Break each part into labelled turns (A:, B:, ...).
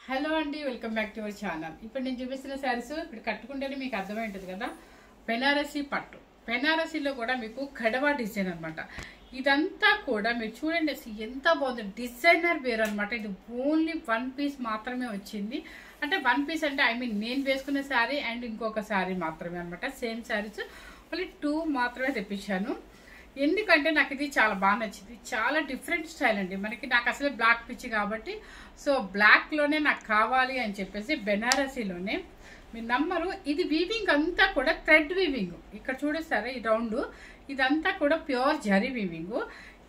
A: Hello అండి, welcome back to our channel. ఇప్పుడు నేను చూపిస్తున్న శారీస్ ఇప్పుడు కట్టుకుంటేనే మీకు అర్థమై ఉంటుంది కదా. బెనారసీ పట్టు, బెనారసీలో కూడా మీకు కడవా డిజైన్ అనమాట. ఇదంతా కూడా మీరు చూడండి ఎంత బాగుంది, డిజైనర్ వేర్ అనమాట. ఇది ఓన్లీ 1 పీస్ మాత్రమే వచ్చింది. అంటే 1 పీస్ అంటే ఐ మీన్ నేను వేసుకున్న శారీ అండ్ ఇంకొక శారీ మాత్రమే అనమాట. సేమ్ శారీస్ ఓన్లీ 2 మాత్రమే తెప్పించాను. ఎందుకంటే నాకు ఇది చాలా బాగా నచ్చింది. చాలా డిఫరెంట్ స్టైల్ అండి. నాకు అసలు బ్లాక్ పిచ్చి కాబట్టి సో బ్లాక్లోనే నాకు కావాలి అని చెప్పేసి బెనారసీలోనే మీ నమ్మరు. ఇది వీవింగ్ అంతా కూడా థ్రెడ్ వీవింగ్. ఇక్కడ చూడేస్తారా ఈ రౌండ్, ఇదంతా కూడా ప్యూర్ జరీ వీవింగ్.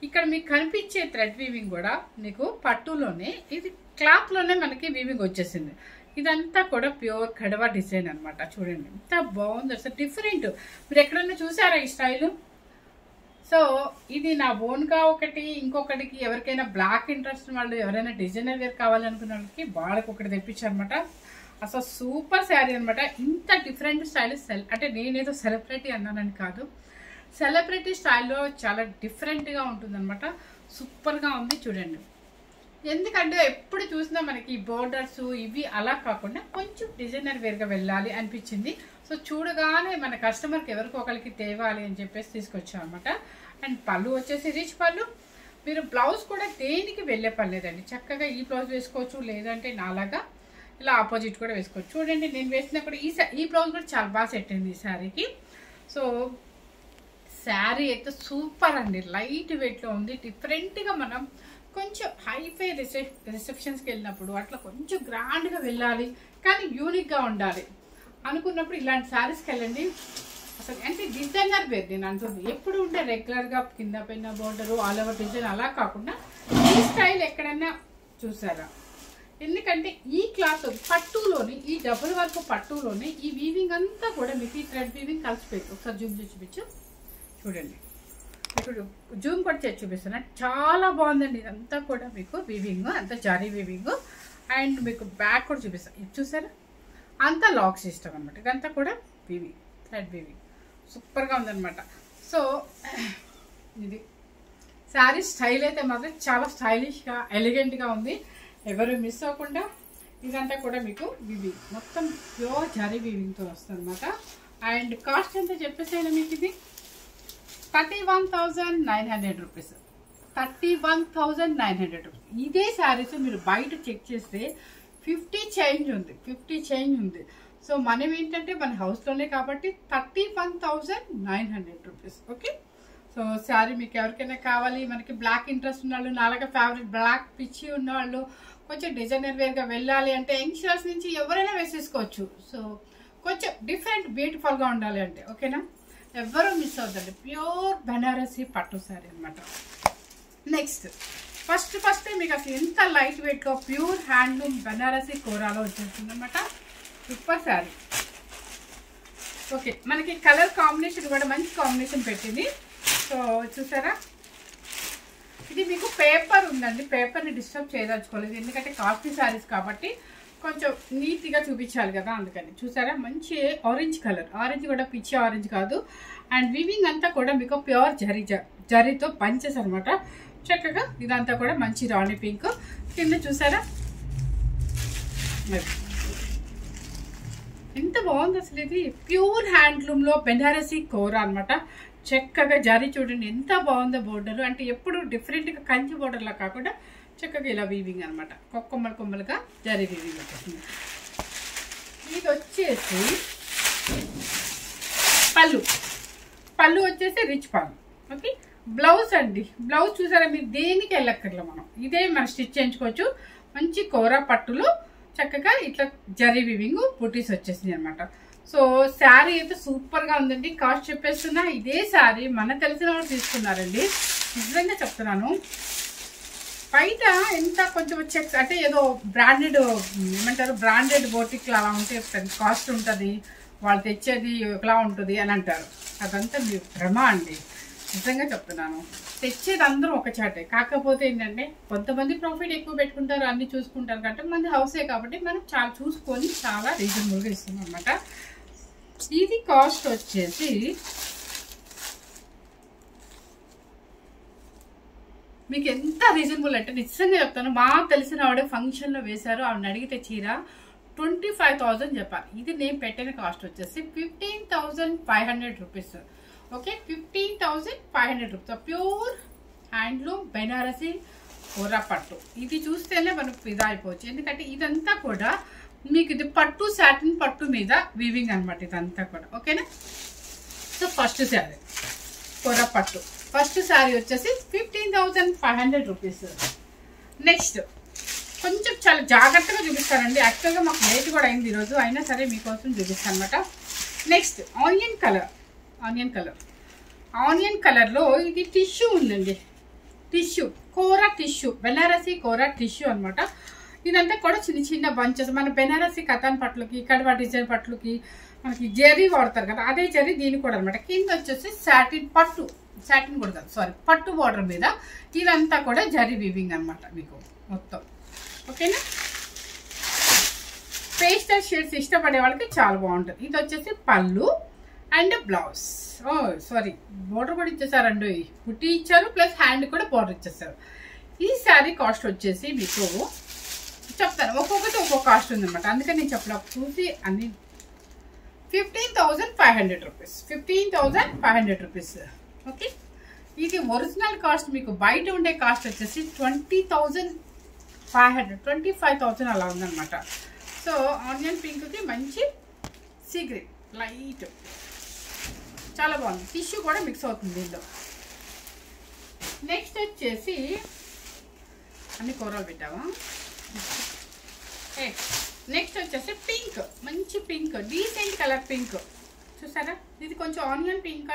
A: ఇక్కడ మీకు కనిపించే థ్రెడ్ వీవింగ్ కూడా మీకు పట్టులోనే, ఇది క్లాత్లోనే మనకి వీవింగ్ వచ్చేసింది. ఇదంతా కూడా ప్యూర్ కడవా డిజైన్ అనమాట. చూడండి ఎంత బాగుంది, అసలు డిఫరెంట్. మీరు ఎక్కడన్నా చూసారా ఈ స్టైలు? సో ఇది నా ఓన్గా ఒకటి, ఇంకొకటికి ఎవరికైనా బ్లాక్ ఇంట్రెస్ట్ వాళ్ళు ఎవరైనా డిజైనర్ వేర్ కావాలనుకున్న వాళ్ళకి వాళ్ళకి ఒకటి తెప్పించారనమాట. అసలు సూపర్ శారీ అనమాట. ఇంత డిఫరెంట్ స్టైల్ అంటే నేనేదో సెలబ్రిటీ అన్నానని కాదు, సెలబ్రిటీ స్టైల్లో చాలా డిఫరెంట్గా ఉంటుంది అనమాట. సూపర్గా ఉంది చూడండి. ఎందుకంటే ఎప్పుడు చూసినా మనకి బోర్డర్స్ ఇవి అలా కాకుండా కొంచెం డిజైనర్ వేర్గా వెళ్ళాలి అనిపించింది. సో చూడగానే మన కస్టమర్కి ఎవరికి ఒకరికి తేవాలి అని చెప్పేసి తీసుకొచ్చాం అనమాట. అండ్ పళ్ళు వచ్చేసి రిచ్ పళ్ళు. మీరు బ్లౌజ్ కూడా దేనికి వెళ్ళే పర్లేదండి, చక్కగా ఈ బ్లౌజ్ వేసుకోవచ్చు, లేదంటే నాలాగా ఇలా ఆపోజిట్ కూడా వేసుకోవచ్చు. చూడండి నేను వేసిన కూడా ఈ బ్లౌజ్ కూడా చాలా బాగా సెట్ అయింది ఈ శారీకి. సో శారీ అయితే సూపర్ అండి, లైట్ వెయిట్లో ఉంది. డిఫరెంట్గా మనం కొంచెం హైఫై రిసెప్షన్స్కి వెళ్ళినప్పుడు అట్లా కొంచెం గ్రాండ్గా వెళ్ళాలి కానీ యూనిక్గా ఉండాలి అనుకున్నప్పుడు ఇలాంటి శారీస్కి వెళ్ళండి. అసలు అంటే డిజైనర్ వేర్ నేను అంటుంది. ఎప్పుడు ఉంటే రెగ్యులర్గా కింద పైన బోర్డరు ఆల్ ఓవర్ డిజైన్ అలా కాకుండా ఈ స్టైల్ ఎక్కడైనా చూసారా? ఎందుకంటే ఈ క్లాత్ పట్టులోని, ఈ డబుల్ వర్క్ పట్టులోనే ఈ వీవింగ్ అంతా కూడా మీకు ఈ థ్రెడ్ వీవింగ్ కలిసిపోయింది. ఒకసారి జూమ్ చేసి చూపించు చూడండి. ఇప్పుడు జూమ్ కూడా చేసి చూపిస్తున్నా. చాలా బాగుందండి. ఇదంతా కూడా మీకు వీవింగ్ అంతా జరీ వీవింగ్. అండ్ మీకు బ్యాక్ కూడా చూపిస్తాను. ఇది చూసారా? అంతా లాక్ సిస్టమ్ అనమాట. ఇదంతా కూడా వీవింగ్, థ్రెడ్ వీవింగ్. సూపర్గా ఉందన్నమాట. సో ఇది శారీ స్టైల్ అయితే మాత్రం చాలా స్టైలిష్గా ఎలిగెంట్గా ఉంది. ఎవరు మిస్ అవ్వకుండా. ఇదంతా కూడా మీకు వీవింగ్ మొత్తం ప్యూర్ జరీ వీవింగ్తో వస్తుంది అనమాట. అండ్ కాస్ట్ ఎంత చెప్పేసాను మీకు, ఇది 31,900 రూపీస్. 31,900 రూపీస్. ఇదే శారీస్ మీరు బయట చెక్ చేస్తే 50 చేంజ్ ఉంది. సో మనం ఏంటంటే మన హౌస్లోనే కాబట్టి 31,900 రూపీస్. ఓకే. సో శారీ మీకు ఎవరికైనా కావాలి, మనకి బ్లాక్ ఇంట్రెస్ట్ ఉన్నవాళ్ళు, నాలుగా ఫేవరెట్ బ్లాక్ పిచ్చి ఉన్నవాళ్ళు, కొంచెం డిజైనర్ వేర్గా వెళ్ళాలి అంటే యంగ్స్టర్స్ నుంచి ఎవరైనా వేసేసుకోవచ్చు. సో కొంచెం డిఫరెంట్ బ్యూటిఫుల్గా ఉండాలి అంటే ఓకేనా, ఎవరు మిస్ అవుతుంది. ప్యూర్ బెనారసీ పట్టు శారీ అనమాట. నెక్స్ట్ ఫస్ట్ మీకు అసలు ఎంత లైట్ వెయిట్గా ప్యూర్ హ్యాండ్లూమ్ బెనారసీ కోరాలో వచ్చేస్తుంది అనమాట. సూపర్ శారీ. ఓకే, మనకి కలర్ కాంబినేషన్ కూడా మంచి కాంబినేషన్ పెట్టింది. సో చూసారా? ఇది మీకు పేపర్ ఉందండి, పేపర్ని డిస్టర్బ్ చేయదలుచుకోలేదు ఎందుకంటే కాస్ట్లీ శారీస్ కాబట్టి కొంచెం నీట్గా చూపించాలి కదా, అందుకని. చూసారా? మంచి ఆరెంజ్ కలర్, ఆరెంజ్ కూడా పిచ్చి ఆరెంజ్ కాదు. అండ్ వీవింగ్ అంతా కూడా మీకు ప్యూర్ జరీతో పంచెస్ అనమాట. చక్కగా ఇదంతా కూడా మంచి రాణి పింక్. కింద చూసారా ఎంత బాగుంది అసలు. ఇది ప్యూర్ హ్యాండ్లూమ్లో బెనారసీ కోరా అనమాట. చక్కగా జరీ చూడండి ఎంత బాగుందో. బోర్డర్ అంటే ఎప్పుడు డిఫరెంట్గా కంచి బోర్డర్లా కాకుండా చక్కగా ఇలా వీవింగ్ అనమాట. కొమ్మలుగా జరీ వీవింగ్ వచ్చేసింది. ఇది వచ్చేసి పళ్ళు వచ్చేసి రిచ్ పళ్ళు. ఓకే. బ్లౌజ్ అండి, బ్లౌజ్ చూసారా? మీరు దేనికి వెళ్ళక్కర్లో, మనం ఇదే మనం స్టిచ్ చేయించుకోవచ్చు. మంచి కోరా పట్టులో చక్కగా ఇట్లా జరీ వీవింగ్ బుటీస్ వచ్చేసింది అనమాట. సో శారీ అయితే సూపర్గా ఉందండి. కాస్ట్ చెప్పేస్తున్నా. ఇదే శారీ మన తెలిసిన వాళ్ళు తీసుకున్నారండి, నిజంగా చెప్తున్నాను. బయట ఎంత కొంచెం చెక్స్ అంటే ఏదో బ్రాండెడ్ ఏమంటారు, బ్రాండెడ్ బోటిక్లు అలా ఉంటే కాస్ట్ ఉంటుంది, వాళ్ళు తెచ్చేది ఒకలా ఉంటుంది అని అంటారు. అదంతా మీ భ్రమ అండి, నిజంగా చెప్తున్నాను. తెచ్చేది అందరూ ఒక చాటే. కాకపోతే ఏంటంటే కొంతమంది ప్రాఫిట్ ఎక్కువ పెట్టుకుంటారు, అన్ని చూసుకుంటారు కాబట్టి మన హౌసే కాబట్టి మనం చాలా చూసుకొని చాలా రీజనబుల్గా ఇస్తున్నాం అనమాట. ఇది కాస్ట్ వచ్చేసి మీకు ఎంత రీజనబుల్ అంటే నిజంగా చెప్తాను, మాకు తెలిసిన ఆవిడ ఫంక్షన్లో వేశారు, ఆవిడని అడిగితే చీర 25,000 చెప్పాలి. ఇది నేను పెట్టిన కాస్ట్ వచ్చేసి 15,500 rupees. Okay, 15,500 rupees. Pure handloom Banarasi kora పట్టు. ఇది చూస్తేనే మనకు ఫిదా అయిపోవచ్చు, ఎందుకంటే ఇదంతా కూడా మీకు ఇది పట్టు సాటిన్ పట్టు మీద వీవింగ్ అనమాట ఇదంతా కూడా. ఓకేనా. సో ఫస్ట్ శారీ కోరా పట్టు, ఫస్ట్ శారీ వచ్చేసి 15,500 రూపీస్. నెక్స్ట్ కొంచెం చాలా జాగ్రత్తగా చూపిస్తానండి, యాక్చువల్గా మాకు లేట్ కూడా అయింది ఈరోజు, అయినా సరే మీకోసం చూపిస్తాను అనమాట. నెక్స్ట్ ఆనియన్ కలర్, ఆనియన్ కలర్లో ఇది టిష్యూ ఉందండి, టిష్యూ కోరా టిష్యూ, బెనారసి కోరా టిష్యూ అనమాట. ఇదంతా కూడా చిన్న చిన్న బంచెస్, మన బెనారసి కథాన్ పట్లకి కడవా డిజైన్ పట్లకి మనకి జరీ వాడతారు కదా, అదే జరీ దీనికి కూడా అనమాట. కింద వచ్చేసి సాటిన్ పట్టు, సాటిన్ కూడా కాదు సారీ పట్టు బార్డర్ మీద ఇదంతా కూడా జరీ వీవింగ్ అనమాట మీకు మొత్తం. ఓకేనా. పేస్టల్ షేడ్స్ ఇష్టపడే వాళ్ళకి చాలా బాగుంటుంది. ఇది వచ్చేసి పళ్ళు అండ్ బ్లౌజ్. సారీ బోర్డర్ కూడా ఇచ్చేసారండి, కుట్టి ఇచ్చారు ప్లస్ హ్యాండ్ కూడా బోర్డర్ ఇచ్చేసారు. ఈ శారీ కాస్ట్ వచ్చేసి మీకు చెప్తాను, ఒక్కొక్కటి ఒక్కొక్క కాస్ట్ ఉందన్నమాట, అందుకని నేను చెప్పలే, చూసి అన్ని 15,500 రూపీస్, 15,500 రూపీస్. ఓకే, ఇది ఒరిజినల్ కాస్ట్ మీకు బయట ఉండే కాస్ట్ వచ్చేసి 20,500, 25,000 అలా ఉందన్నమాట. సో ఆనియన్ పింక్కి మంచి సీ గ్రీన్ లైట్ చాలా బాగుంది, టిష్యూ కూడా మిక్స్ అవుతుంది దీంట్లో. నెక్స్ట్ వచ్చేసి అన్ని కూరలు పెట్టావా. నెక్స్ట్ వచ్చేసి పింక్, మంచి పింక్, డీసెంట్ కలర్ పింక్ చూసారా. ఇది కొంచెం ఆనియన్ పింక్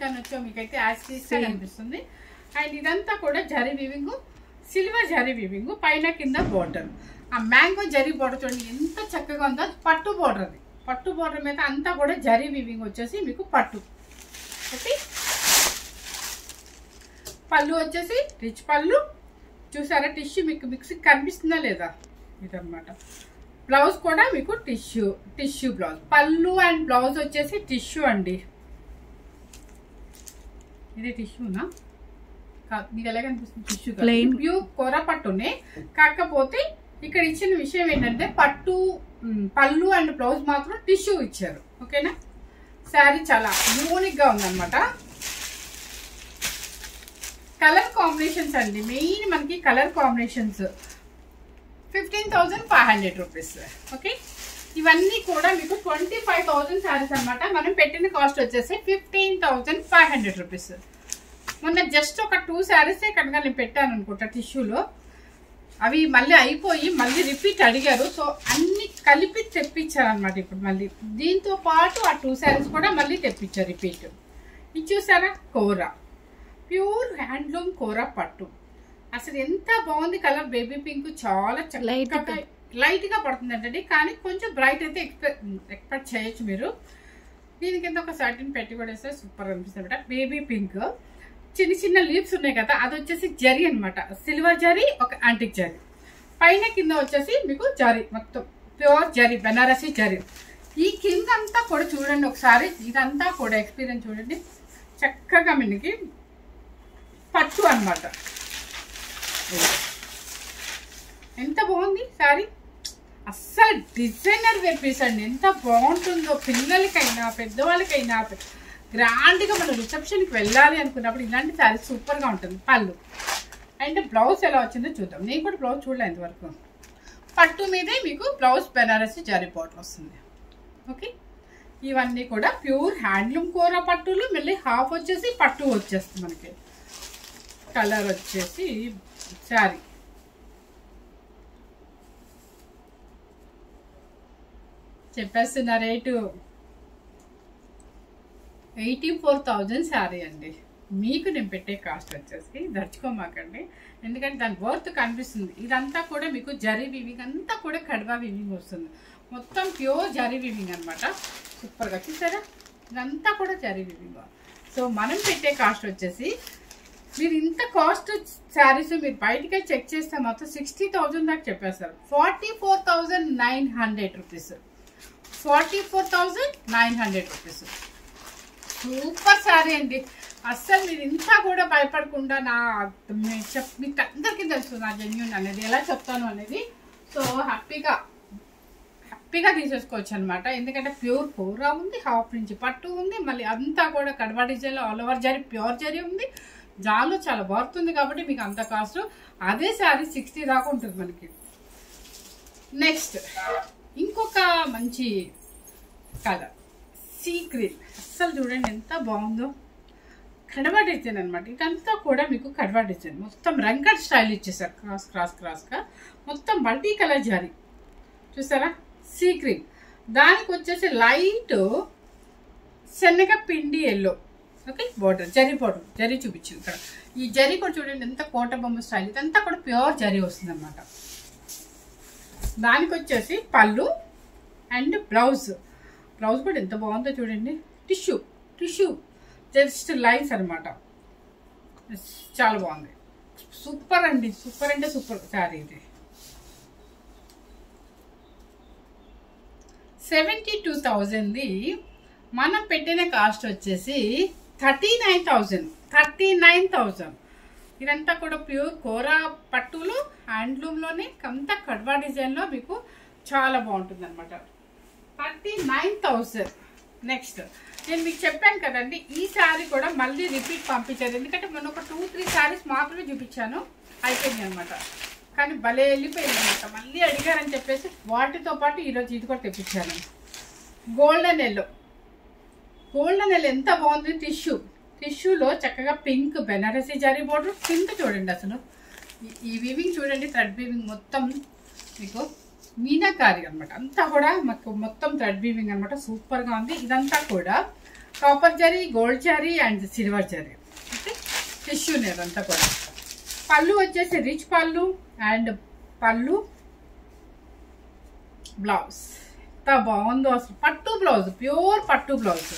A: అనొచ్చో మీకైతే యాజ్ టీస్గా అనిపిస్తుంది. అండ్ ఇదంతా కూడా zari weaving, silver zari weaving, పైన కింద బోర్డర్. ఆ మ్యాంగో జరీ బోర్డర్ చూడండి ఎంత చక్కగా ఉందో, పట్టు బోర్డర్, అది పట్టు బోర్డర్ మీద అంతా కూడా జరీ వీవింగ్ వచ్చేసి మీకు పట్టు. ఓకే, పళ్ళు వచ్చేసి రిచ్ పళ్ళు చూసారా, టిష్యూ మీకు మిక్సీ కనిపిస్తుందా లేదా ఇదన్నమాట. బ్లౌజ్ కూడా మీకు టిష్యూ బ్లౌజ్, పళ్ళు అండ్ బ్లౌజ్ వచ్చేసి టిష్యూ అండి. ఇది టిష్యూనా మీకు ఎలా కనిపిస్తుంది, టిష్యూ ప్యూర్ కోరా పట్టునే. కాకపోతే ఇక్కడ ఇచ్చిన విషయం ఏంటంటే పళ్ళు అండ్ బ్లౌజ్ మాత్రం టిష్యూ ఇచ్చారు. ఓకేనా. శారీ చాలా యూనిక్ గా ఉందన్నమాట. కలర్ కాంబినేషన్స్ అండి, మెయిన్ మనకి కలర్ కాంబినేషన్స్ 15,500 రూపీస్. ఓకే, ఇవన్నీ కూడా మీకు 25,000 శారీస్ అనమాట. మనం పెట్టిన కాస్ట్ వచ్చేసి 15,500 రూపీస్. మొన్న జస్ట్ ఒక 2 శారీసే కనుక నేను పెట్టాను అనుకుంటా టిష్యూలో, అవి మళ్ళీ అయిపోయి మళ్ళీ రిపీట్ అడిగారు. సో అన్ని కలిపి తెప్పించారు అనమాట. ఇప్పుడు మళ్ళీ దీంతో పాటు ఆ 2 శారీస్ కూడా మళ్ళీ తెప్పించారు రిపీట్. ఇది చూసారా, కోరా ప్యూర్ హ్యాండ్లూమ్ కోరా పట్టు. అసలు ఎంత బాగుంది కలర్, బేబీ పింక్ చాలా లైట్ గా పడుతుంది అంటండి, కానీ కొంచెం బ్రైట్ అయితే ఎక్స్పెక్ట్ చేయొచ్చు మీరు. దీని కింద ఒక సర్టిన్ పెట్టి కూడా వేస్తే సూపర్ అనిపిస్తుంది అనమాట. బేబీ పింక్ చిన్న చిన్న లీవ్స్ ఉన్నాయి కదా, అది వచ్చేసి జరీ అనమాట, సిల్వర్ జరీ ఒక యాంటిక్ జరీ, పైన కింద వచ్చేసి మీకు జరీ మొత్తం ప్యూర్ జరీ బెనారసి జరీ. ఈ కింద అంతా కూడా చూడండి ఒకసారి, ఇదంతా కూడా ఎక్స్పీరియన్స్ చూడండి, చక్కగా మనకి పట్టు అనమాట. ఎంత బాగుంది శారీ, అస్సలు డిజైనర్ వేర్ పీస్ అండి, ఎంత బాగుంటుందో. పిల్లలకైనా పెద్దవాళ్ళకైనా గ్రాండ్గా మనం రిసెప్షన్కి వెళ్ళాలి అనుకున్నప్పుడు ఇలాంటి శారీ సూపర్గా ఉంటుంది. పళ్ళు అండ్ బ్లౌజ్ ఎలా వచ్చిందో చూద్దాం. నేను కూడా బ్లౌజ్ చూడలేదు ఇంతవరకు. పట్టు మీదే మీకు బ్లౌజ్ బెనారసి జరీ బార్డర్ వస్తుంది. ఓకే, ఇవన్నీ కూడా ప్యూర్ హ్యాండ్లూమ్ కోరా పట్టులు, మళ్ళీ హాఫ్ వచ్చేసి పట్టు వచ్చేస్తుంది మనకి. కలర్ వచ్చేసి శారీ చెప్పేస్తున్న రేటు 84,000 శారీ అండి. మీకు నేను పెట్టే కాస్ట్ వచ్చేసి దర్చుకోమాకండి, ఎందుకంటే దాని వర్త్ కనిపిస్తుంది. ఇదంతా కూడా మీకు జరీ వీవింగ్, అంతా కూడా కడవా వీవింగ్ వస్తుంది, మొత్తం ప్యూర్ జరీ వీవింగ్ అనమాట. సూపర్గా చూసారా, ఇదంతా కూడా జరీ వీవింగ్. సో మనం పెట్టే కాస్ట్ వచ్చేసి, మీరు ఇంత కాస్ట్ శారీస్ మీరు బయటకే చెక్ చేస్తే మొత్తం 60,000 దాకా చెప్పేస్తారు. 44,900 రూపీస్, 44,900 రూపీస్. సూపర్ శారీ అండి. అస్సలు మీరు ఇంత కూడా భయపడకుండా మీకు అందరికీ తెలుసు నా జెన్యూన్ అనేది ఎలా చెప్తాను అనేది. సో హ్యాపీగా తీసేసుకోవచ్చు అనమాట. ఎందుకంటే ప్యూర్ కోరా ఉంది, హాఫ్ ఇంచ్ పట్టు ఉంది, మళ్ళీ అంతా కూడా కడవా డిజైన్లో all over zari, pure zari ఉంది. జాన్లో చాలా బాగుంటుంది కాబట్టి మీకు అంత కాస్ట్. అదే శారీ 60 దాకా ఉంటుంది మనకి. నెక్స్ట్ ఇంకొక మంచి కలర్ సీ గ్రీన్. అస్సలు చూడండి ఎంత బాగుందో. కడవా డిజైన్ అనమాట. ఇదంతా కూడా మీకు కడవా డిజైన్, మొత్తం రంగడ్ స్టైల్ ఇచ్చేసారు. క్రాస్గా మొత్తం మల్టీ కలర్ జారీ చూసారా, సీ గ్రీన్. దానికి వచ్చేసి లైట్ శనగ పిండి ఎల్లో. ఓకే, బోర్డర్ జరీ చూపించింది ఇక్కడ. ఈ జరీ కూడా చూడండి ఎంత కోట బొమ్మ స్టైల్. ఇదంతా కూడా ప్యూర్ జరీ వస్తుంది అనమాట. దానికి వచ్చేసి పళ్ళు అండ్ బ్లౌజ్ కూడా ఎంత బాగుందో చూడండి. టిష్యూ జస్ట్ లైన్స్ అనమాట. చాలా బాగుంది. సూపర్ అండి, సూపర్ అంటే సూపర్ శారీ ఇది. 72,000ది మనం పెట్టిన కాస్ట్ వచ్చేసి 39,000. ఇదంతా కూడా ప్యూర్ కోరా పట్టులో హ్యాండ్లూమ్లోనే అంతా కడ్వా డిజైన్లో మీకు చాలా బాగుంటుంది అనమాట. 39,000. నెక్స్ట్ నేను మీకు చెప్పాను కదండి, ఈ శారీ కూడా మళ్ళీ రిపీట్ పంపించారు. ఎందుకంటే మనం ఒక 2-3 శారీస్ మాత్రమే చూపించాను, అయిపోయింది అనమాట. కానీ భలే వెళ్ళిపోయింది అనమాట. మళ్ళీ అడిగారని చెప్పేసి వాటితో పాటు ఈరోజు ఇది కూడా తెప్పించాను. గోల్డెన్ ఎల్లో ఎంత బాగుంది. టిష్యూలో చక్కగా పింక్ బెనారసీ జరీ బోర్డర్. కింద చూడండి అసలు ఈ వీవింగ్ చూడండి, థ్రెడ్ వీవింగ్ మొత్తం మీకు మీనాకారి అనమాట. అంతా కూడా మాకు మొత్తం థ్రెడ్ వీవింగ్ అనమాట. సూపర్గా ఉంది. ఇదంతా కూడా copper zari, gold zari and silver zari. Okay, tissue అదంతా కూడా. పళ్ళు వచ్చేసి రిచ్ పళ్ళు అండ్ బ్లౌజ్ ఎంత బాగుందో అసలు. పట్టు బ్లౌజ్, ప్యూర్ పట్టు బ్లౌజ్.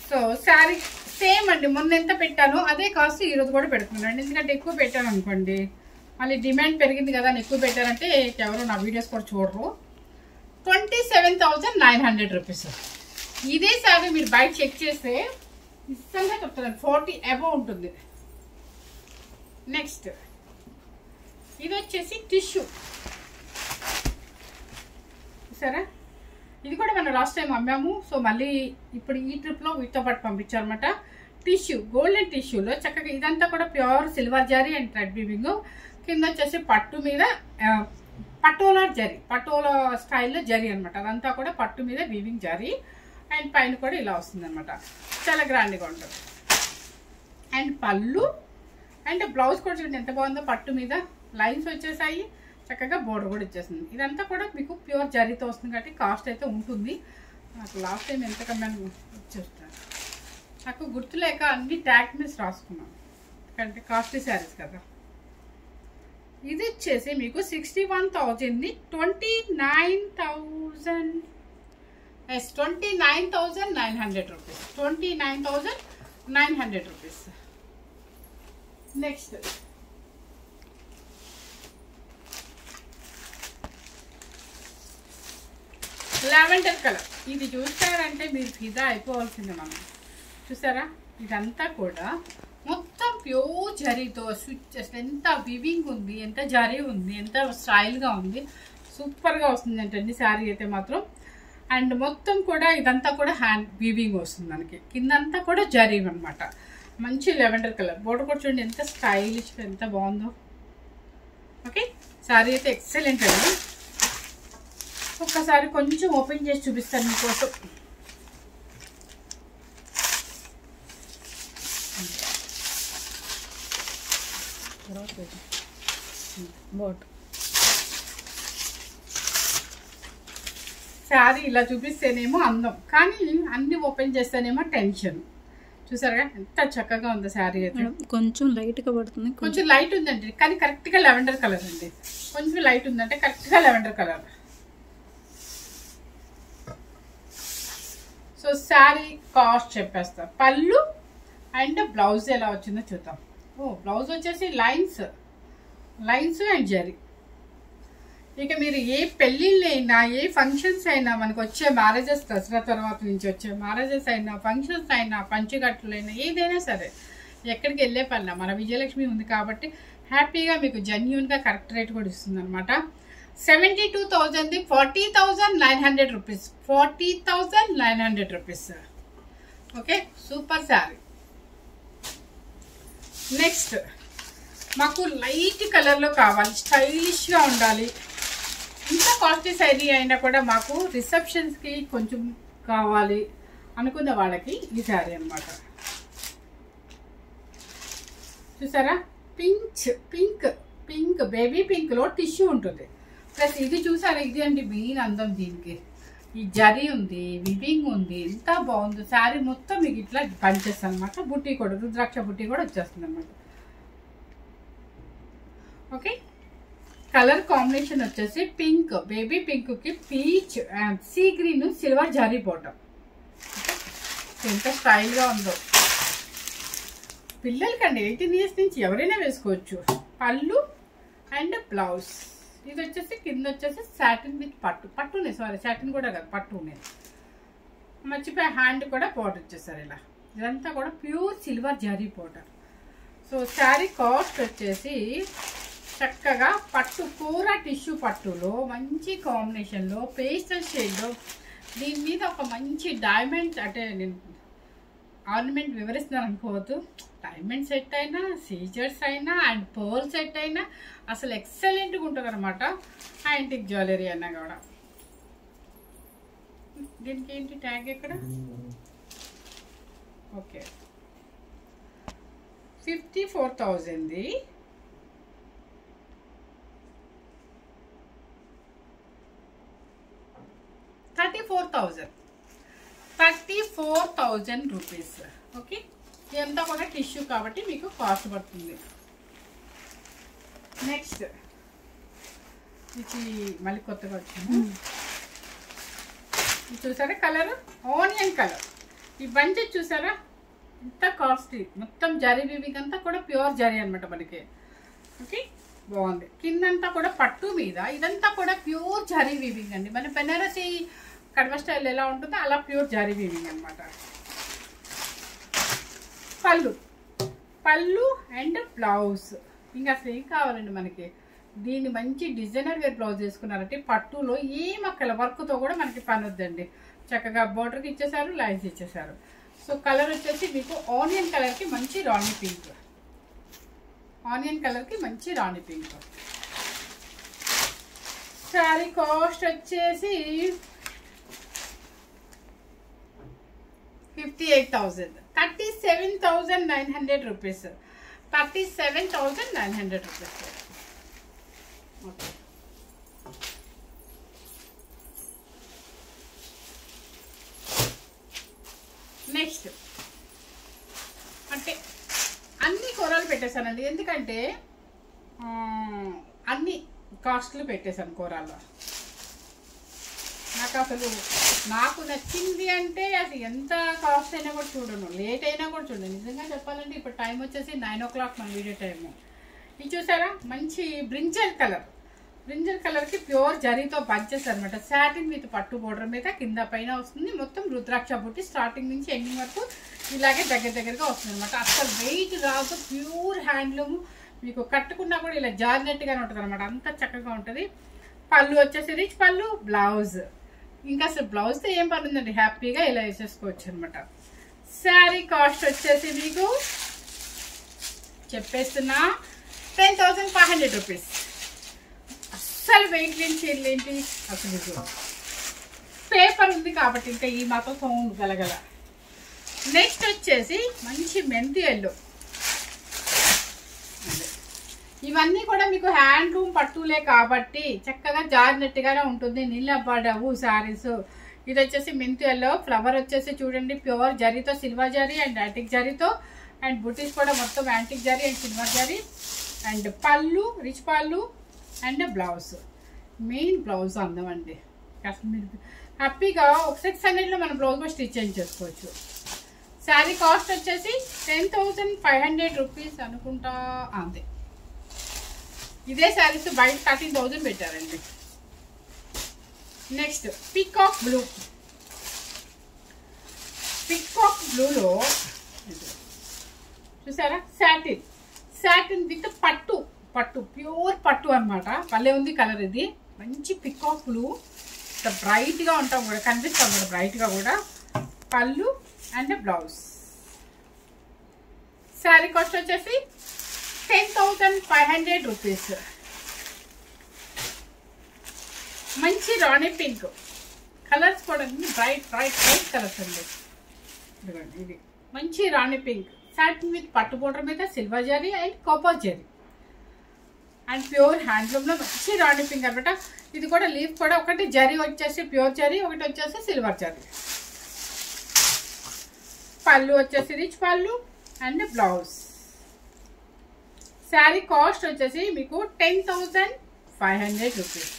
A: సో శారీ సేమ్ అండి, మొన్న ఎంత పెట్టానో అదే కాస్ట్ ఈరోజు కూడా పెడుతున్నాను. ఎందుకంటే ఎక్కువ పెట్టాను అనుకోండి, మళ్ళీ డిమాండ్ పెరిగింది కదా అని ఎక్కువ పెట్టారంటే ఎవరు నా వీడియోస్ కూడా చూడరు. 27,900 రూపీస్. ఇదే శారీ మీరు బయట చెక్ చేస్తే నిజంగా చెప్తాను 40 అబోవ్ ఉంటుంది. నెక్స్ట్ ఇది వచ్చేసి టిష్యూ సరే, ఇది కూడా మనం లాస్ట్ టైం అమ్మాము. సో మళ్ళీ ఇప్పుడు ఈ ట్రిప్లో వీటితో పాటు పంపించారనమాట. టిష్యూ, గోల్డెన్ టిష్యూలో చక్కగా ఇదంతా కూడా pure silver zari and thread weaving. కింద వచ్చేసి పట్టు మీద పటోలా స్టైల్లో జరీ అనమాట. అదంతా కూడా పట్టు మీద వీవింగ్ జరీ అండ్ పైన కూడా ఇలా వస్తుంది అనమాట. చాలా గ్రాండ్గా ఉంటుంది. అండ్ పళ్ళు అండ్ బ్లౌజ్ కూడా చూడండి ఎంత బాగుందో. పట్టు మీద లైన్స్ వచ్చేసాయి, చక్కగా బోర్డర్ కూడా ఇచ్చేస్తుంది. ఇదంతా కూడా మీకు ప్యూర్ జరీతో వస్తుంది కాబట్టి కాస్ట్ అయితే ఉంటుంది. నాకు లాస్ట్ టైం ఎంత కమ్మాను చూస్తాను, నాకు గుర్తులేక అన్ని ట్యాగ్ మిస్ రాసుకున్నాను, ఎందుకంటే కాస్ట్లీ శారీస్ కదా. ఇది వచ్చేసి మీకు 61,000ని 29,900 rupees. 29,900 rupees. Next lavender colour. ఇది చూస్తారంటే మీరు ఫిదా అయిపోవాల్సిందే. మనం చూసారా, ఇదంతా కూడా మొత్తం ప్యూర్ జరీతో స్విచ్. అసలు ఎంత వివింగ్ ఉంది, ఎంత జరీ ఉంది, ఎంత స్టైల్గా ఉంది. సూపర్గా వస్తుంది అంటండి శారీ అయితే మాత్రం. అండ్ మొత్తం కూడా ఇదంతా కూడా హ్యాండ్ వీవింగ్ వస్తుంది మనకి. కిందంతా కూడా జరీ అనమాట. మంచి లెవెండర్ కలర్. బోర్డర్ కూడా చూడండి ఎంత స్టైలిష్గా ఎంత బాగుందో. ఓకే, శారీ అయితే ఎక్సలెంట్ అండి. ఒక్కసారి కొంచెం ఓపెన్ చేసి చూపిస్తాను మీకోసం. శారీ ఇలా చూపిస్తేనేమో అందం, కానీ అన్ని ఓపెన్ చేస్తేనేమో టెన్షన్. చూసారుగా ఎంత చక్కగా ఉందో శారీ అయితే.
B: కొంచెం లైట్గా పడుతుంది,
A: కొంచెం లైట్ ఉందండి, కానీ కరెక్ట్గా లెవెండర్ కలర్ అండి. కొంచెం లైట్ ఉందంటే కరెక్ట్గా lavender colour. So sari cost చెప్పేస్తా. పళ్ళు అండ్ బ్లౌజ్ ఎలా వచ్చిందో చూద్దాం. బ్లౌజ్ వచ్చేసి లైన్స్ అండ్ జరీ. ఇక మీరు ఏ పెళ్ళిళ్ళు అయినా ఏ ఫంక్షన్స్ అయినా మనకు వచ్చే మ్యారేజెస్ దసరా తర్వాత నుంచి వచ్చే మ్యారేజెస్ అయినా ఫంక్షన్స్ అయినా పంచగట్లు అయినా ఏదైనా సరే ఎక్కడికి వెళ్ళే పనిలా మన విజయలక్ష్మి ఉంది కాబట్టి హ్యాపీగా మీకు జెన్యూన్గా కరెక్ట్ రేట్ కూడా ఇస్తుంది అనమాట. 72,000 40,900 rupees. 40,900 rupees. Okay, super sari. Next మాకు లైట్ కలర్లో కావాలి, స్టైలిష్గా ఉండాలి. ఇంత కాస్ట్లీ శారీ అయినా కూడా మాకు రిసెప్షన్స్కి కొంచెం కావాలి అనుకున్న వాళ్ళకి ఈ శారీ అనమాట. చూసారా, పింక్ బేబీ పింక్లో టిష్యూ ఉంటుంది. ప్లస్ ఇది చూసారా, ఇది అండి మెయిన్ అందం దీనికి. ఈ జరీ ఉంది, వివింగ్ ఉంది, ఎంత బాగుంది శారీ మొత్తం. మీకు ఇట్లా పంచేస్తాను అనమాట. బుట్టి కూడా రుద్రాక్ష బుట్టి కూడా వచ్చేస్తుంది అనమాట. ఓకే, కలర్ కాంబినేషన్ వచ్చేసి పింక్, బేబీ పింక్ కి peach and sea green silver zari bottom. ఎంత స్టైల్గా ఉందో. పిల్లలకండి 18 ఇయర్స్ నుంచి ఎవరైనా వేసుకోవచ్చు. పళ్ళు అండ్ బ్లౌజ్. ఇది వచ్చేసి కింద వచ్చేసి సాటిన్ విత్ పట్టునే, సారీ సాటిన్ కూడా కాదు, పట్టునే. మర్చిపోయి హ్యాండ్ కూడా పౌడర్ వచ్చేసారు ఇలా. ఇదంతా కూడా pure silver zari powder. So sari cost వచ్చేసి చక్కగా పట్టు కూర టిష్యూ పట్టులో మంచి కాంబినేషన్లో పేస్టల్ షేడ్లో దీని మీద ఒక మంచి డైమండ్, అంటే నేను ఆర్నమెంట్ వివరిస్తున్నాను అనుకోవద్దు, డైమండ్ సెట్ అయినా సీజర్స్ అయినా అండ్ పర్ల్ సెట్ అయినా అసలు ఎక్సలెంట్గా ఉంటుంది అనమాట. యాంటిక్ జ్యువెలరీ అన్నా కూడా. దీనికి ఏంటి ట్యాగ్ ఎక్కడ? ఓకే, 54,000. 34,000 రూపీస్. ఓకే, ఇదంతా కూడా టిష్యూ కాబట్టి మీకు కాస్ట్ పడుతుంది. నెక్స్ట్ ఇది మళ్ళీ కొత్తగా వచ్చింది. చూసారా కలర్, ఆనియన్ కలర్. ఈ బంచెస్ చూసారా ఎంత కాస్ట్లీ. మొత్తం జరీ వీవింగ్ అంతా కూడా ప్యూర్ జరీ అనమాట మనకి. ఓకే, బాగుంది. కిందంతా కూడా పట్టు మీద ఇదంతా కూడా ప్యూర్ జరీ వీవింగ్ అండి. మన బెనారసి కడవ స్టైల్ ఎలా ఉంటుందో అలా ప్యూర్ జరీ వీవింగ్ అనమాట. పళ్ళు అండ్ బ్లౌజ్. ఇంకా అసలు ఏం కావాలండి మనకి. దీన్ని మంచి డిజైనర్ వేర్ బ్లౌజ్ వేసుకున్నారంటే పట్టులో ఏ మక్కల వర్క్తో కూడా మనకి పని వద్దండి. చక్కగా బోర్డర్కి ఇచ్చేసారు, లైన్స్ ఇచ్చేసారు. సో కలర్ వచ్చేసి మీకు ఆనియన్ కలర్కి మంచి రాణి పింక్. శారీ కాస్ట్ వచ్చేసి 58,000. 37,900 రూపీస్. 37,900 రూపీస్. ఓకే, నెక్స్ట్ అంటే అన్ని కూరలు పెట్టేశానండి. ఎందుకంటే అన్ని కాస్ట్లు పెట్టేశాను కూరల్లో. నాకు నచ్చింది అంటే అసలు ఎంత కాస్ట్ అయినా కూడా చూడను, లేట్ అయినా కూడా చూడను. నిజంగా చెప్పాలంటే ఇప్పుడు టైం వచ్చేసి 9 o'clock మన వీడియో టైము. ఇది చూసారా, మంచి బ్రింజల్ కలర్కి ప్యూర్ జరీతో బంచెస్ అనమాట. సాటిన్ విత్ పట్టు బోర్డర్ మీద కింద పైన వస్తుంది. మొత్తం రుద్రాక్ష బుట్టి స్టార్టింగ్ నుంచి ఎండింగ్ వరకు ఇలాగే దగ్గరగా వస్తుంది అనమాట. అసలు వెయిట్ రాదు, ప్యూర్ హ్యాండ్లూమ్. మీకు కట్టుకున్నా కూడా ఇలా జారినట్టుగానే ఉంటుంది అనమాట. అంత చక్కగా ఉంటుంది. పళ్ళు వచ్చేసి రిచ్ పళ్ళు, బ్లౌజ్. ఇంకా అసలు బ్లౌజ్తో ఏం పని ఉందండి, హ్యాపీగా ఇలా వేసేసుకోవచ్చు అనమాట. శారీ కాస్ట్ వచ్చేసి మీకు చెప్పేస్తున్నా 10,500 రూపీస్. అస్సలు వెయిట్ లేని చీరలు ఏంటి అసలు. పేపర్ ఉంది కాబట్టి ఇంకా ఈ మాత్రం సౌండ్ గలగల. నెక్స్ట్ వచ్చేసి మంచి మెంతి ఎల్లో. ఇవన్నీ కూడా మీకు హ్యాండ్లూమ్ పట్టులే కాబట్టి చక్కగా జారినట్టుగానే ఉంటుంది. నిలబడవు శారీస్. ఇది వచ్చేసి మెంతి ఎల్లో. ఫ్లవర్ వచ్చేసి చూడండి ప్యూర్ జరీతో, సిల్వర్ జరీ అండ్ యాంటిక్ జరీతో. అండ్ బుటీస్ కూడా మొత్తం antique zari and silver zari. And పళ్ళు రిచ్ పళ్ళు అండ్ బ్లౌజ్. మెయిన్ బ్లౌజ్ అందం అండి. మీరు హ్యాపీగా ఒక 600లో మన బ్లౌజ్ కూడా స్టిచ్ చేసుకోవచ్చు. శారీ కాస్ట్ వచ్చేసి 10,500 రూపీస్ అనుకుంటా. అంతే. ఇదే శారీస్ బయట 13,000 పెట్టారండి. నెక్స్ట్ పీకాక్ బ్లూలో చూసారా సాటిన్ విత్ పట్టు ప్యూర్ పట్టు అనమాట. భలే ఉంది కలర్. ఇది మంచి పీకాక్ బ్లూ, బ్రైట్గా ఉంటాం కూడా, కనిపిస్తాం కూడా బ్రైట్గా కూడా. పళ్ళు అండ్ బ్లౌజ్. శారీ కాస్ట్ వచ్చేసి 10,500 రూపీస్. మంచి రాణి పింక్ కలర్స్ కూడా బ్రైట్ కలర్స్ అండి. ఇదిగోండి, ఇది మంచి రాణి పింక్ సాటిన్ విత్ పట్టు బోర్డర్ మీద silver zari and copper zari and pure హ్యాండ్లూమ్లో మంచి రాణి పింక్ అనమాట. ఇది కూడా లీఫ్ కూడా ఒకటి జరీ వచ్చేసి ప్యూర్ జరీ, ఒకటి వచ్చేసి సిల్వర్ జరీ. పళ్ళు వచ్చేసి రిచ్ పళ్ళు అండ్ బ్లౌజ్. శారీ కాస్ట్ వచ్చేసి మీకు 10,500 రూపీస్.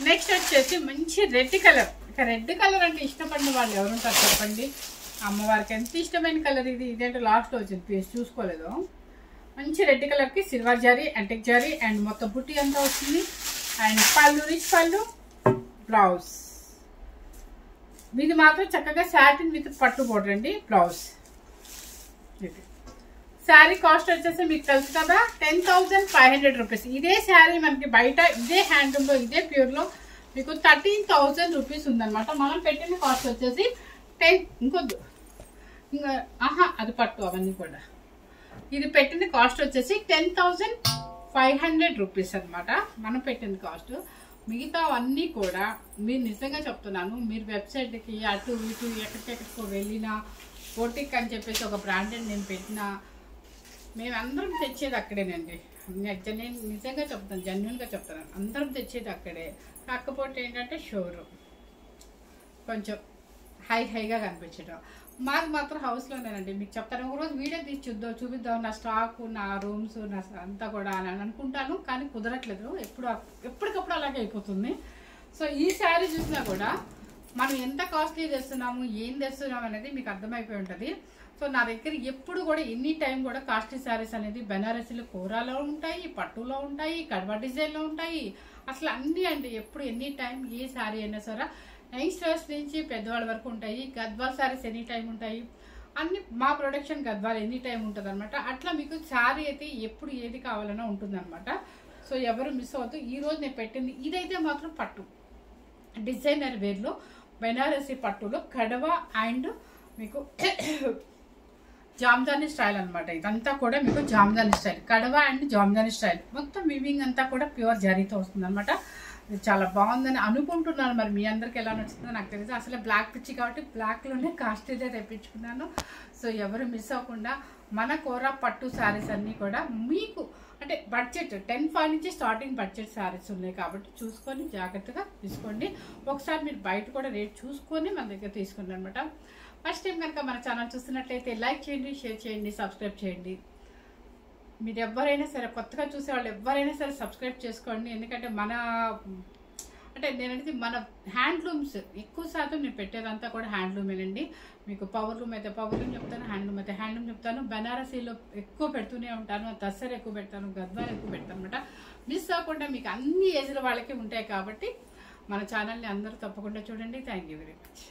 A: నెక్స్ట్ వచ్చేసి మంచి రెడ్ కలర్. ఇక రెడ్ కలర్ అంటే ఇష్టపడిన వాళ్ళు ఎవరుంటారు చెప్పండి. అమ్మవారికి ఎంత ఇష్టమైన కలర్ ఇది. ఇదేంటో లాస్ట్లో వచ్చింది పీస్ చూసుకోలేదు. మంచి రెడ్ కలర్కి silver zari antique zari and మొత్తం బుట్టి అంతా వస్తుంది. అండ్ పళ్ళు రిచ్ పళ్ళు, బ్లౌజ్. ఇది మాత్రం చక్కగా సాటిన్ విత్ పట్టు బోర్డర్ అండి బ్లౌజ్. ఇది శారీ కాస్ట్ వచ్చేసి మీకు తెలుసు కదా 10,500 రూపీస్. ఇదే శారీ మనకి బయట ఇదే హ్యాండ్లూమ్లో ఇదే ప్యూర్లో మీకు 13,000 రూపీస్ ఉందన్నమాట. మనం పెట్టిన కాస్ట్ వచ్చేసి 10 ఇంకా అది పట్టు అవన్నీ కూడా. ఇది పెట్టిన కాస్ట్ వచ్చేసి 10,500 రూపీస్ అనమాట మనం పెట్టిన కాస్ట్. మిగతా అన్నీ కూడా మీరు నిజంగా చెప్తున్నాను, మీరు వెబ్సైట్కి అటు ఇటు ఎక్కడికెక్కడికో వెళ్ళినా బోటిక్ అని చెప్పేసి ఒక బ్రాండెడ్ నేను పెట్టినా మేమందరం తెచ్చేది అక్కడేనండి. నేను నిజంగా చెప్తాను, జెన్యున్గా చెప్తాను, అందరం తెచ్చేది అక్కడే. కాకపోతే ఏంటంటే షోరూమ్ కొంచెం హైగా కనిపించడం. మాది మాత్రం హౌస్లోనేనండి. మీకు చెప్తాను, ఒకరోజు వీడియో తీసి చూపిద్దాం నా స్టాకు, నా రూమ్స్, నా అంతా కూడా అని అనుకుంటాను, కానీ కుదరట్లేదు. ఎప్పటికప్పుడు అలాగే అయిపోతుంది. సో ఈ శారీ చూసినా కూడా మనం ఎంత కాస్ట్లీ తెస్తున్నాము, ఏం తెస్తున్నాము అనేది మీకు అర్థమైపోయి ఉంటుంది. సో నా దగ్గర ఎప్పుడు కూడా ఎనీ టైం కూడా కాస్ట్లీ శారీస్ అనేది బెనారసీలో కూరలో ఉంటాయి, పట్టులో ఉంటాయి, కడవ డిజైన్లో ఉంటాయి. అసలు అన్నీ అండి. ఎప్పుడు ఎనీ టైం ఏ శారీ అయినా సరే యంగ్స్టర్స్ నుంచి పెద్దవాళ్ళ వరకు ఉంటాయి. గద్వాల్ శారీస్ ఎనీ టైం ఉంటాయి. అన్ని మా ప్రొడక్షన్ గద్వాల్ ఎనీ టైం ఉంటుంది అనమాట. అట్లా మీకు శారీ అయితే ఎప్పుడు ఏది కావాలన్నా ఉంటుంది అనమాట. సో ఎవరు మిస్ అవ్వద్దు. ఈరోజు నేను పెట్టింది ఇదైతే మాత్రం పట్టు డిజైనర్ వేర్లో బెనారసీ పట్టులో కడవ అండ్ మీకు జామ్దాని స్టైల్ అనమాట. ఇదంతా కూడా మీకు Jamdani style, kadwa and Jamdani style. మొత్తం వివింగ్ అంతా కూడా ప్యూర్ జరీతో వస్తుంది అనమాట. చాలా బాగుందని అనుకుంటున్నాను. మరి మీ అందరికి ఎలా నచ్చుతుందో నాకు తెలియదు. అసలు బ్లాక్ పిచ్చి కాబట్టి బ్లాక్లోనే కాస్ట్లీదే తెప్పించుకున్నాను. సో ఎవరు మిస్ అవ్వకుండా మన కోరా పట్టు శారీస్ అన్నీ కూడా మీకు అంటే బడ్జెట్ 10,500 నుంచి స్టార్టింగ్ బడ్జెట్ శారీస్ ఉన్నాయి కాబట్టి చూసుకొని జాగ్రత్తగా తీసుకోండి. ఒకసారి మీరు బయట కూడా రేట్ చూసుకొని మన దగ్గర తీసుకోండి అనమాట. ఫస్ట్ టైం కనుక మన ఛానల్ చూస్తున్నట్లయితే లైక్ చేయండి, షేర్ చేయండి, సబ్స్క్రైబ్ చేయండి. మీరు ఎవరైనా సరే కొత్తగా చూసే వాళ్ళు ఎవరైనా సరే సబ్స్క్రైబ్ చేసుకోండి. ఎందుకంటే నేనంటే మన హ్యాండ్లూమ్స్ ఎక్కువ శాతం నేను పెట్టేదంతా కూడా హ్యాండ్లూమేనండి. మీకు పవర్లూమ్ అయితే పవర్లూమ్ చెప్తాను, హ్యాండ్లూమ్ అయితే హ్యాండ్లూమ్ చెప్తాను. బెనారసీలో ఎక్కువ పెడుతూనే ఉంటాను, దసరా ఎక్కువ పెడతాను, గద్వాల్ ఎక్కువ పెడతాను అనమాట. మిస్ అవ్వకుండా మీకు అన్ని ఏజ్ల వాళ్ళకి ఉంటాయి కాబట్టి మన ఛానల్ని అందరూ తప్పకుండా చూడండి. Thank you very much.